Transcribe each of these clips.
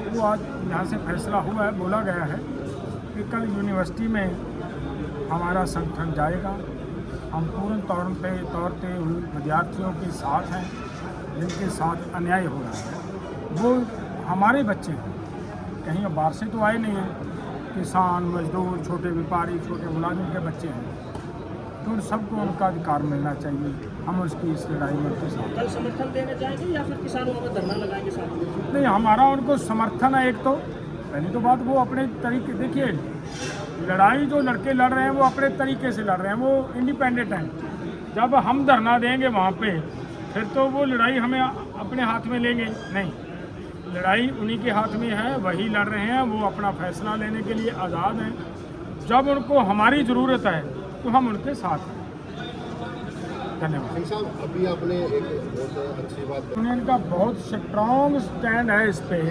वो आज यहाँ से फैसला हुआ है, बोला गया है कि कल यूनिवर्सिटी में हमारा संगठन जाएगा। हम पूर्ण तौर पे उन विद्यार्थियों के साथ हैं जिनके साथ अन्याय हो रहा है। वो हमारे बच्चे हैं, कहीं बाहर से तो आए नहीं हैं। किसान, मजदूर, छोटे व्यापारी, छोटे मुलाजिम के बच्चे हैं, तो उन सबको उनका अधिकार मिलना चाहिए। हम उसकी इस लड़ाई में उनके साथ। कल समर्थन देने जाएंगे या फिर किसानों में धरना लगाएंगे साथ में? नहीं, हमारा उनको समर्थन है। एक तो पहली तो बात, वो अपने तरीके, देखिए लड़ाई जो लड़के लड़ रहे हैं वो अपने तरीके से लड़ रहे हैं, वो इंडिपेंडेंट हैं। जब हम धरना देंगे वहाँ पे, फिर तो वो लड़ाई हमें अपने हाथ में लेंगे नहीं। लड़ाई उन्हीं के हाथ में है, वही लड़ रहे हैं, वो अपना फैसला लेने के लिए आज़ाद हैं। जब उनको हमारी ज़रूरत है तो हम उनके साथ हैं। धन्यवाद साहब। अभी आपने एक बहुत अच्छी बात यूनियन का बहुत स्ट्रॉन्ग स्टैंड है इस पे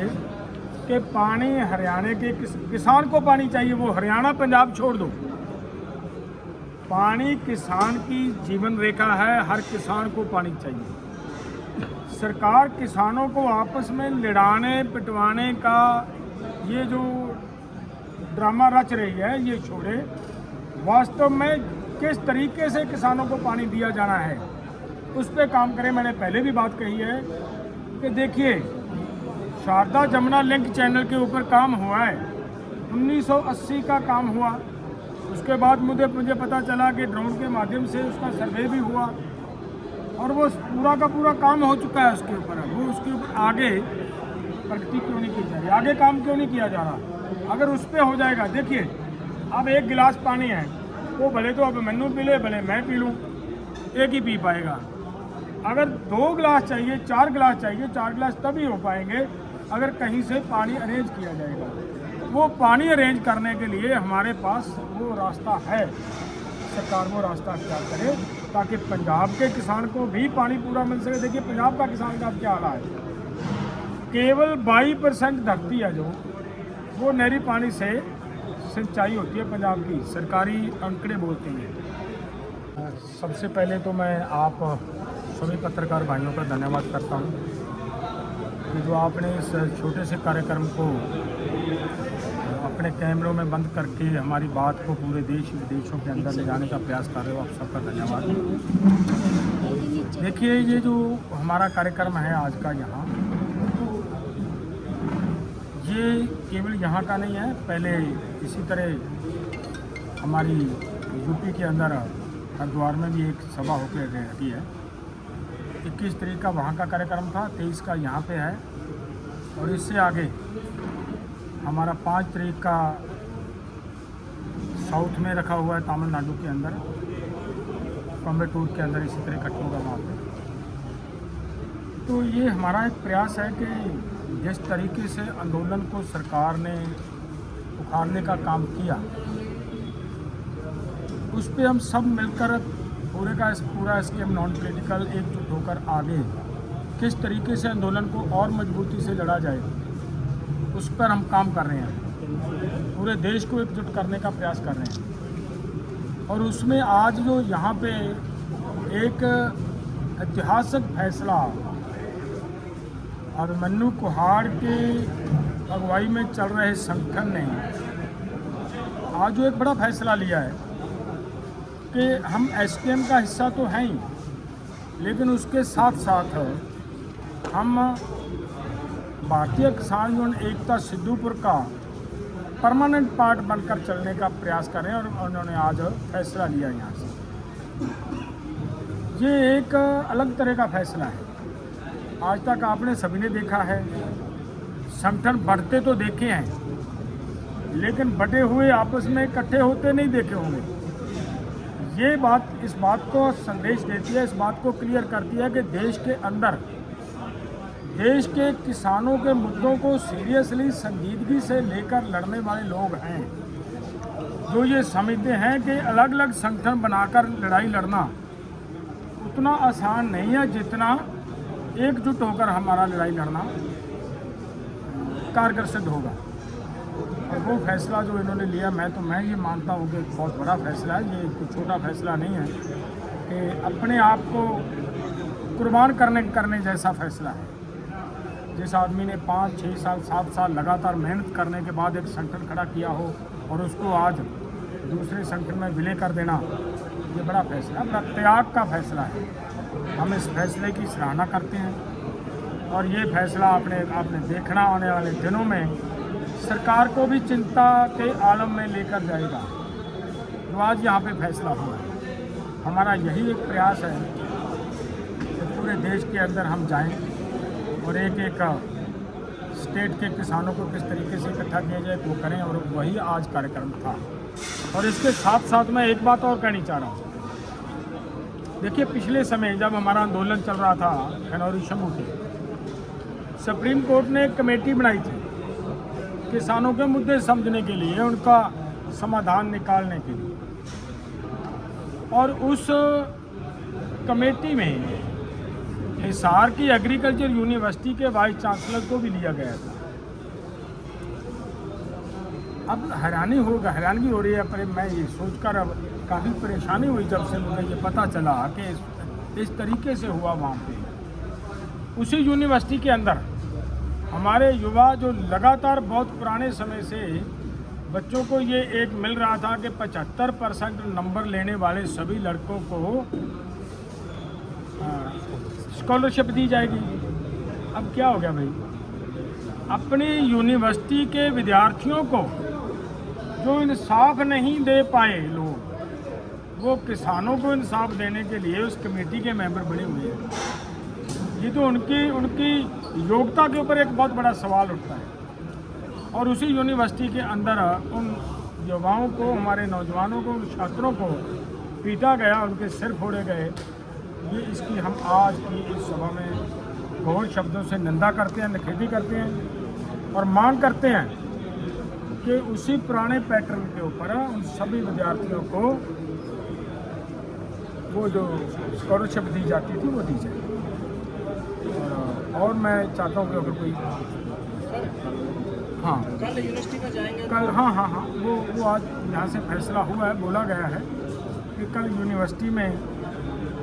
कि पानी हरियाणा के किसान को पानी चाहिए। वो हरियाणा पंजाब छोड़ दो, पानी किसान की जीवन रेखा है। हर किसान को पानी चाहिए। सरकार किसानों को आपस में लड़ाने पिटवाने का ये जो ड्रामा रच रही है, ये छोड़े। वास्तव में किस तरीके से किसानों को पानी दिया जाना है उस पर काम करें। मैंने पहले भी बात कही है कि देखिए, शारदा जमुना लिंक चैनल के ऊपर काम हुआ है, 1980 का काम हुआ। उसके बाद मुझे पता चला कि ड्रोन के माध्यम से उसका सर्वे भी हुआ और वो पूरा का पूरा काम हो चुका है उसके ऊपर। वो उसके ऊपर आगे प्रगति क्यों नहीं की जा रही, आगे काम क्यों नहीं किया जा रहा? अगर उस पर हो जाएगा, देखिए अब एक गिलास पानी है, वो भले तो अब मैनू पी ले, भले मैं पी लूँ, एक ही पी पाएगा। अगर 2 गिलास चाहिए, 4 गिलास चाहिए, 4 गिलास तभी हो पाएंगे अगर कहीं से पानी अरेंज किया जाएगा। वो पानी अरेंज करने के लिए हमारे पास वो रास्ता है। सरकार वो रास्ता अख्तियार करे ताकि पंजाब के किसान को भी पानी पूरा मिल सके। देखिए पंजाब का किसान का क्या हाल है, केवल 22% धरती है जो वो नहरी पानी से सिंचाई होती है पंजाब की, सरकारी आंकड़े बोलते हैं। सबसे पहले तो मैं आप सभी पत्रकार भाइयों का धन्यवाद करता हूं कि जो आपने इस छोटे से कार्यक्रम को अपने कैमरों में बंद करके हमारी बात को पूरे देश विदेशों के अंदर ले जाने का प्रयास कर रहे हो। आप सबका धन्यवाद। देखिए, ये जो हमारा कार्यक्रम है आज का यहाँ, ये केवल यहाँ का नहीं है। पहले इसी तरह हमारी यूपी के अंदर हरिद्वार में भी एक सभा होकर रहती है। 21 तारीख का वहाँ का कार्यक्रम था, 23 का यहाँ पे है और इससे आगे हमारा 5 तारीख का साउथ में रखा हुआ है, तमिलनाडु के अंदर कोयम्बटूर के अंदर इसी तरह इकट्ठा होगा वहाँ पे। तो ये हमारा एक प्रयास है कि जिस तरीके से आंदोलन को सरकार ने उखाड़ने का काम किया, उस पे हम सब मिलकर पूरा स्कीम नॉन पॉलिटिकल एकजुट होकर आगे किस तरीके से आंदोलन को और मजबूती से लड़ा जाए, उस पर हम काम कर रहे हैं। पूरे देश को एकजुट करने का प्रयास कर रहे हैं। और उसमें आज जो यहाँ पे एक ऐतिहासिक फैसला अभिमन्यु कुहाड़ के अगुवाई में चल रहे संगठन ने आज जो एक बड़ा फैसला लिया है कि हम एसकेएम का हिस्सा तो हैं ही, लेकिन उसके साथ साथ हम भारतीय किसान यूनियन एकता सिद्धूपुर का परमानेंट पार्ट बनकर चलने का प्रयास कर रहे हैं। और उन्होंने आज फैसला लिया यहाँ से। ये एक अलग तरह का फैसला है। आज तक आपने सभी ने देखा है, संगठन बढ़ते तो देखे हैं, लेकिन बटे हुए आपस में इकट्ठे होते नहीं देखे होंगे। ये बात इस बात को संदेश देती है, इस बात को क्लियर करती है कि देश के अंदर देश के किसानों के मुद्दों को सीरियसली संजीदगी से लेकर लड़ने वाले लोग हैं, जो ये समझते हैं कि अलग अलग संगठन बनाकर लड़ाई लड़ना उतना आसान नहीं है जितना एकजुट होकर हमारा लड़ाई लड़ना कारगर सिद्ध होगा। और वो फैसला जो इन्होंने लिया, मैं ये मानता हूँ कि बहुत बड़ा फैसला है। ये कोई छोटा फैसला नहीं है कि अपने आप को कुर्बान करने जैसा फैसला है। जिस आदमी ने 5, 6 साल, 7 साल लगातार मेहनत करने के बाद एक संगठन खड़ा किया हो और उसको आज दूसरे संगठन में विलय कर देना, ये बड़ा फैसला, बड़ा त्याग का फैसला है। हम इस फैसले की सराहना करते हैं और ये फैसला आपने देखना आने वाले दिनों में सरकार को भी चिंता के आलम में लेकर जाएगा। तो आज यहाँ पे फैसला हुआ है। हमारा यही एक प्रयास है कि पूरे देश के अंदर हम जाएं और एक एक स्टेट के किसानों को किस तरीके से इकट्ठा किया जाए वो करें, और वही आज कार्यक्रम था। और इसके साथ साथ मैं एक बात और कहनी चाह रहा हूँ। देखिए, पिछले समय जब हमारा आंदोलन चल रहा था खनौरी शंभू की, सुप्रीम कोर्ट ने एक कमेटी बनाई थी किसानों के मुद्दे समझने के लिए, उनका समाधान निकालने के लिए, और उस कमेटी में हिसार की एग्रीकल्चर यूनिवर्सिटी के वाइस चांसलर को भी लिया गया था। अब हैरानी हो रही है, पर मैं ये सोचकर अब काफ़ी परेशानी हुई जब से मुझे ये पता चला कि इस तरीके से हुआ वहाँ पे। उसी यूनिवर्सिटी के अंदर हमारे युवा जो लगातार बहुत पुराने समय से बच्चों को ये एक मिल रहा था कि 75% नंबर लेने वाले सभी लड़कों को स्कॉलरशिप दी जाएगी। अब क्या हो गया भाई, अपनी यूनिवर्सिटी के विद्यार्थियों को जो इंसाफ नहीं दे पाए लोग, वो किसानों को इंसाफ देने के लिए उस कमेटी के मेंबर बने हुए हैं। ये तो उनकी योग्यता के ऊपर एक बहुत बड़ा सवाल उठता है। और उसी यूनिवर्सिटी के अंदर उन युवाओं को, हमारे नौजवानों को, उन छात्रों को पीटा गया, उनके सिर फोड़े गए। ये इसकी हम आज की इस सभा में गौर शब्दों से निंदा करते हैं, निखेधी करते हैं और मांग करते हैं कि उसी पुराने पैटर्न के ऊपर उन सभी विद्यार्थियों को वो जो स्कॉलरशिप दी जाती थी वो दी जाए। और मैं चाहता हूँ कि अगर कोई कल यूनिवर्सिटी में जाएंगे कल हाँ वो आज यहाँ से फैसला हुआ है, बोला गया है कि कल यूनिवर्सिटी में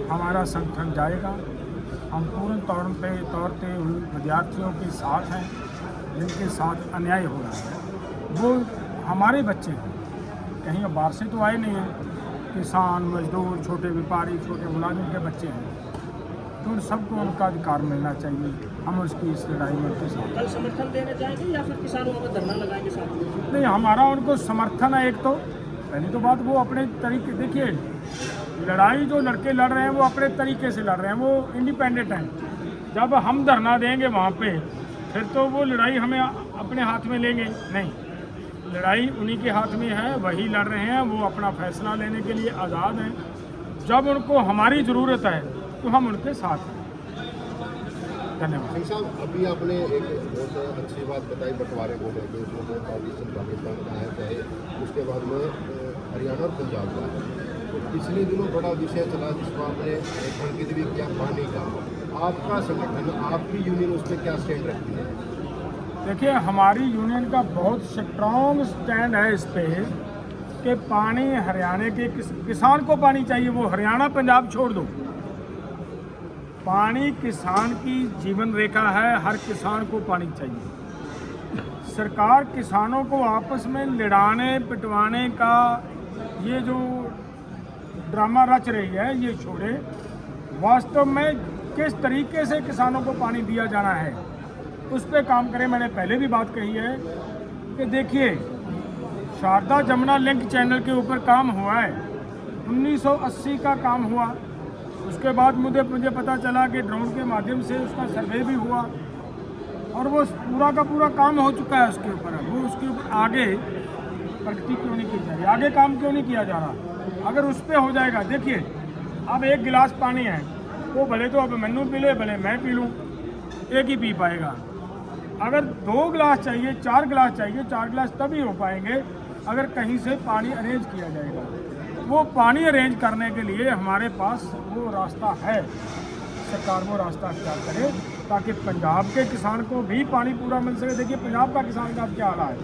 हमारा संगठन जाएगा। हम पूर्ण तौर पे उन विद्यार्थियों के साथ हैं जिनके साथ अन्याय हो रहा है। वो हमारे बच्चे हैं, कहीं बाहर से तो आए नहीं हैं। किसान, मजदूर, छोटे व्यापारी, छोटे मुलाजिम के बच्चे हैं, तो उन सबको उनका अधिकार मिलना चाहिए। हम उसकी इस लड़ाई में उनके साथ कल समर्थन देने जाएंगे या फिर किसानों में धरना लगाएंगे साथ में? नहीं, हमारा उनको समर्थन है। एक तो पहली तो बात, वो अपने तरीके, देखिए लड़ाई जो लड़के लड़ रहे हैं वो अपने तरीके से लड़ रहे हैं, वो इंडिपेंडेंट हैं। जब हम धरना देंगे वहाँ पे, फिर तो वो लड़ाई हमें अपने हाथ में लेंगे नहीं, लड़ाई उन्हीं के हाथ में है, वही लड़ रहे हैं, वो अपना फैसला लेने के लिए आज़ाद हैं। जब उनको हमारी ज़रूरत है तो हम उनके साथ हैं। धन्यवाद। सिंह साहब, अभी आपने एक बहुत अच्छी बात बताई बंटवारे को लेकर, उसमें बहुत पाकिस्तान का है चाहे, उसके बाद में हरियाणा और पंजाब का है। तो पिछले दिनों बड़ा विषय चला जिसको आपने अंकित भी किया, पानी का। आपका संगठन, आपकी यूनियन उस पर क्या स्टैंड रखती है? देखिए, हमारी यूनियन का बहुत स्ट्रॉन्ग स्टैंड है इस पे कि पानी हरियाणा के किसान को पानी चाहिए। वो हरियाणा पंजाब छोड़ दो, पानी किसान की जीवन रेखा है। हर किसान को पानी चाहिए। सरकार किसानों को आपस में लड़ाने पिटवाने का ये जो ड्रामा रच रही है, ये छोड़े। वास्तव में किस तरीके से किसानों को पानी दिया जाना है उस पर काम करें। मैंने पहले भी बात कही है कि देखिए, शारदा जमुना लिंक चैनल के ऊपर काम हुआ है, 1980 का काम हुआ। उसके बाद मुझे पता चला कि ड्रोन के माध्यम से उसका सर्वे भी हुआ और वो पूरा का पूरा काम हो चुका है उसके ऊपर। वो उसके ऊपर आगे प्रगति क्यों नहीं की जा रही, आगे काम क्यों नहीं किया जा रहा? अगर उस पर हो जाएगा, देखिए अब एक गिलास पानी है, वो भले तो अब मैनू पी ले, भले मैं पी लूँ, एक ही पी पाएगा। अगर 2 गिलास चाहिए, 4 गिलास चाहिए, 4 गिलास तभी हो पाएंगे अगर कहीं से पानी अरेंज किया जाएगा। वो पानी अरेंज करने के लिए हमारे पास वो रास्ता है। सरकार वो रास्ता अख्तियार करे ताकि पंजाब के किसान को भी पानी पूरा मिल सके। देखिए, पंजाब का किसान का क्या हाल है,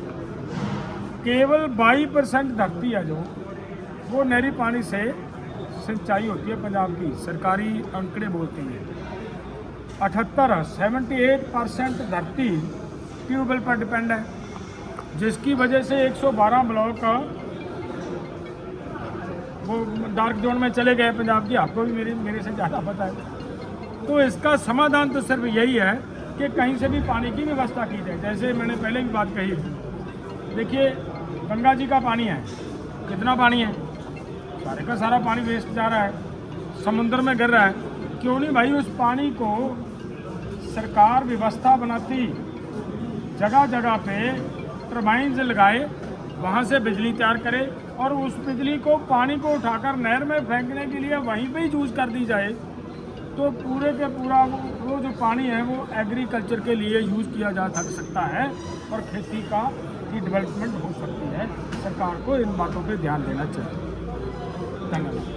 केवल 22% धरती है जो वो नहरी पानी से सिंचाई होती है पंजाब की, सरकारी आंकड़े बोलते हैं। 78% धरती ट्यूबवेल पर डिपेंड है, जिसकी वजह से 112 ब्लॉक वो डार्क जोन में चले गए पंजाब की। आपको भी मेरे से ज़्यादा पता है। तो इसका समाधान तो सिर्फ यही है कि कहीं से भी पानी की व्यवस्था की जाए। जैसे मैंने पहले भी बात कही थी, देखिए गंगा जी का पानी है, कितना पानी है, सारे का सारा पानी वेस्ट जा रहा है, समुद्र में गिर रहा है। क्यों नहीं भाई उस पानी को सरकार व्यवस्था बनाती, जगह जगह पे टर्बाइन्स लगाए, वहाँ से बिजली तैयार करे और उस बिजली को पानी को उठाकर नहर में फेंकने के लिए वहीं पे ही यूज़ कर दी जाए, तो पूरे के पूरा वो जो पानी है वो एग्रीकल्चर के लिए यूज़ किया जा सकता है और खेती का की डेवलपमेंट हो सकती है। सरकार को इन बातों पे ध्यान देना चाहिए। धन्यवाद।